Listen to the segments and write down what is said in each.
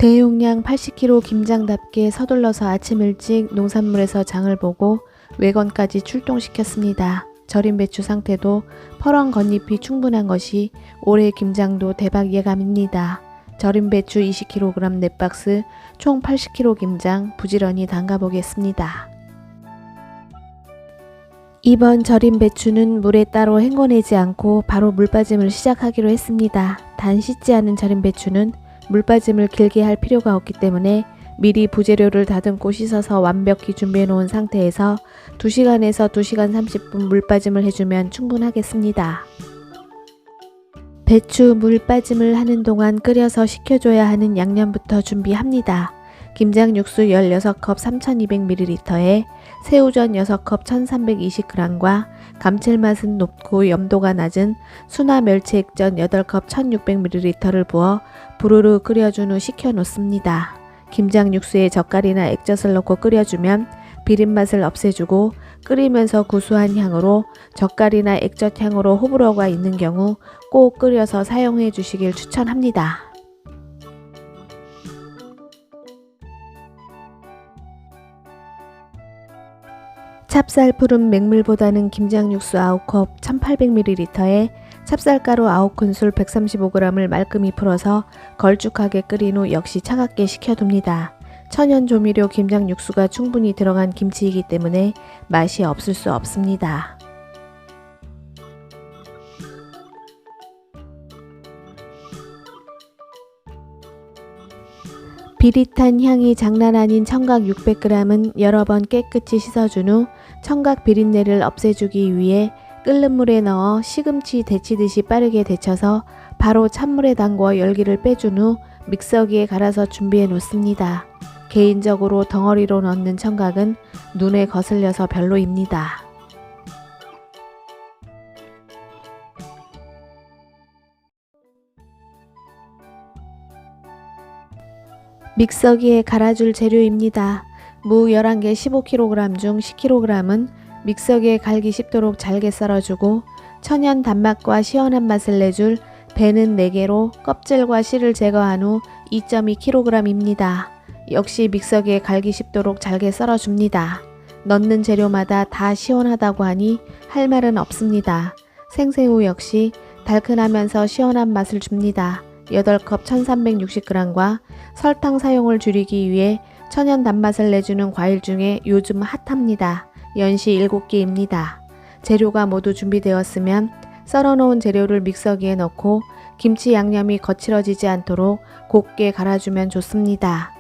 대용량 80kg 김장답게 서둘러서 아침 일찍 농산물에서 장을 보고 외건까지 출동시켰습니다. 절인 배추 상태도 퍼런 겉잎이 충분한 것이 올해 김장도 대박 예감입니다. 절인 배추 20kg 4박스 총 80kg 김장 부지런히 담가보겠습니다. 이번 절인 배추는 물에 따로 헹궈내지 않고 바로 물빠짐을 시작하기로 했습니다. 단 씻지 않은 절인 배추는 물빠짐을 길게 할 필요가 없기 때문에 미리 부재료를 다듬고 씻어서 완벽히 준비해 놓은 상태에서 2시간에서 2시간 30분 물빠짐을 해주면 충분하겠습니다. 배추 물빠짐을 하는 동안 끓여서 식혀줘야 하는 양념부터 준비합니다. 김장 육수 16컵 3200ml에 새우젓 6컵 1320g과 감칠맛은 높고 염도가 낮은 순화 멸치 액젓 8컵 1600ml를 부어 부르르 끓여준 후 식혀 놓습니다. 김장 육수에 젓갈이나 액젓을 넣고 끓여주면 비린맛을 없애주고 끓이면서 구수한 향으로 젓갈이나 액젓 향으로 호불호가 있는 경우 꼭 끓여서 사용해 주시길 추천합니다. 찹쌀 푸른 맹물보다는 김장 육수 9컵 1800ml에 찹쌀가루 9큰술 135g을 말끔히 풀어서 걸쭉하게 끓인 후 역시 차갑게 식혀둡니다. 천연 조미료 김장 육수가 충분히 들어간 김치이기 때문에 맛이 없을 수 없습니다. 비릿한 향이 장난 아닌 청각 600g은 여러 번 깨끗이 씻어준 후 청각 비린내를 없애주기 위해 끓는 물에 넣어 시금치 데치듯이 빠르게 데쳐서 바로 찬물에 담궈 열기를 빼준 후 믹서기에 갈아서 준비해 놓습니다. 개인적으로 덩어리로 넣는 청각은 눈에 거슬려서 별로입니다. 믹서기에 갈아줄 재료입니다. 무 11개 15kg 중 10kg은 믹서기에 갈기 쉽도록 잘게 썰어주고 천연 단맛과 시원한 맛을 내줄 배는 4개로 껍질과 씨를 제거한 후 2.2kg입니다. 역시 믹서기에 갈기 쉽도록 잘게 썰어줍니다. 넣는 재료마다 다 시원하다고 하니 할 말은 없습니다. 생새우 역시 달큰하면서 시원한 맛을 줍니다. 8컵 1360g과 설탕 사용을 줄이기 위해 천연 단맛을 내주는 과일 중에 요즘 핫합니다. 연시 7개입니다. 재료가 모두 준비되었으면 썰어놓은 재료를 믹서기에 넣고 김치 양념이 거칠어지지 않도록 곱게 갈아주면 좋습니다.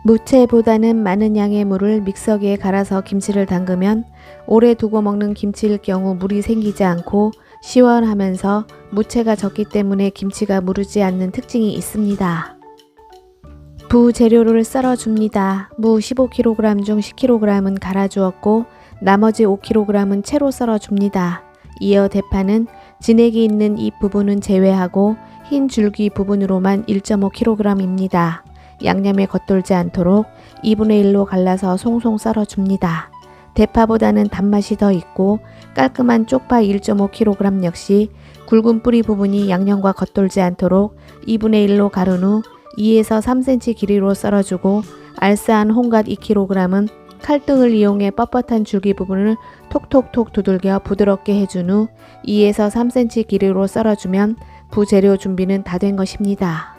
무채보다는 많은 양의 물을 믹서기에 갈아서 김치를 담그면 오래 두고 먹는 김치일 경우 물이 생기지 않고 시원하면서 무채가 적기 때문에 김치가 무르지 않는 특징이 있습니다. 부재료를 썰어줍니다. 무 15kg 중 10kg은 갈아주었고 나머지 5kg은 채로 썰어줍니다. 이어 대파는 진액이 있는 이 부분은 제외하고 흰 줄기 부분으로만 1.5kg입니다. 양념에 겉돌지 않도록 2분의 1로 갈라서 송송 썰어줍니다. 대파보다는 단맛이 더 있고 깔끔한 쪽파 1.5kg 역시 굵은 뿌리 부분이 양념과 겉돌지 않도록 2분의 1로 가른 후 2에서 3cm 길이로 썰어주고 알싸한 홍갓 2kg은 칼등을 이용해 뻣뻣한 줄기 부분을 톡톡톡 두들겨 부드럽게 해준 후 2에서 3cm 길이로 썰어주면 부재료 준비는 다 된 것입니다.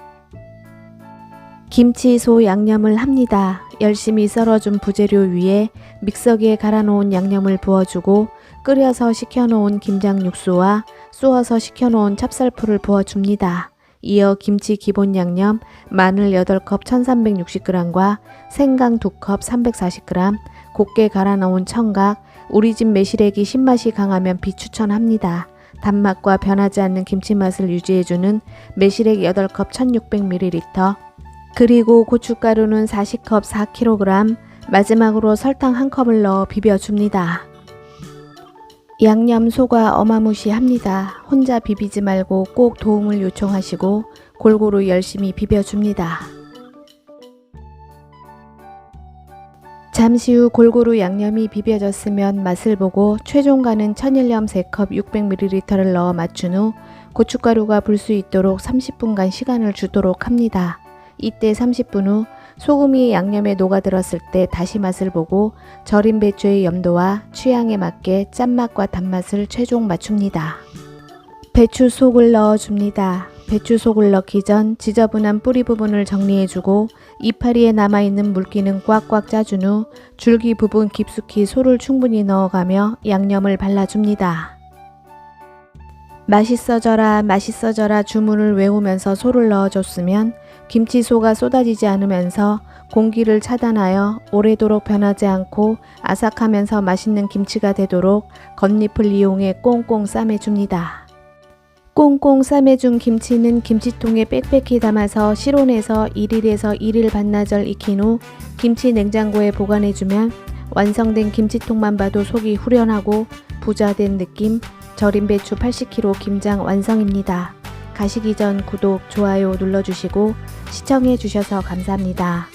김치소 양념을 합니다. 열심히 썰어준 부재료 위에 믹서기에 갈아놓은 양념을 부어주고 끓여서 식혀놓은 김장 육수와 쑤어서 식혀놓은 찹쌀풀을 부어줍니다. 이어 김치 기본 양념 마늘 8컵 1360g과 생강 2컵 340g, 곱게 갈아놓은 청각, 우리집 매실액이 신맛이 강하면 비추천합니다. 단맛과 변하지 않는 김치맛을 유지해주는 매실액 8컵 1600ml, 그리고 고춧가루는 40컵 4kg, 마지막으로 설탕 1컵을 넣어 비벼줍니다. 양념소가 어마무시합니다. 혼자 비비지 말고 꼭 도움을 요청하시고 골고루 열심히 비벼줍니다. 잠시 후 골고루 양념이 비벼졌으면 맛을 보고 최종간은 천일염 3컵 600ml를 넣어 맞춘 후 고춧가루가 불 수 있도록 30분간 시간을 주도록 합니다. 이때 30분 후 소금이 양념에 녹아들었을 때 다시 맛을 보고 절인 배추의 염도와 취향에 맞게 짠맛과 단맛을 최종 맞춥니다. 배추 속을 넣어줍니다. 배추 속을 넣기 전 지저분한 뿌리 부분을 정리해주고 이파리에 남아있는 물기는 꽉꽉 짜준 후 줄기 부분 깊숙이 소를 충분히 넣어가며 양념을 발라줍니다. 맛있어져라 맛있어져라 주문을 외우면서 소를 넣어줬으면 김치소가 쏟아지지 않으면서 공기를 차단하여 오래도록 변하지 않고 아삭하면서 맛있는 김치가 되도록 겉잎을 이용해 꽁꽁 싸매줍니다. 꽁꽁 싸매준 김치는 김치통에 빽빽히 담아서 실온에서 1일에서 1일 반나절 익힌 후 김치 냉장고에 보관해주면 완성된 김치통만 봐도 속이 후련하고 부자된 느낌 절인 배추 80kg 김장 완성입니다. 가시기 전 구독, 좋아요 눌러주시고 시청해주셔서 감사합니다.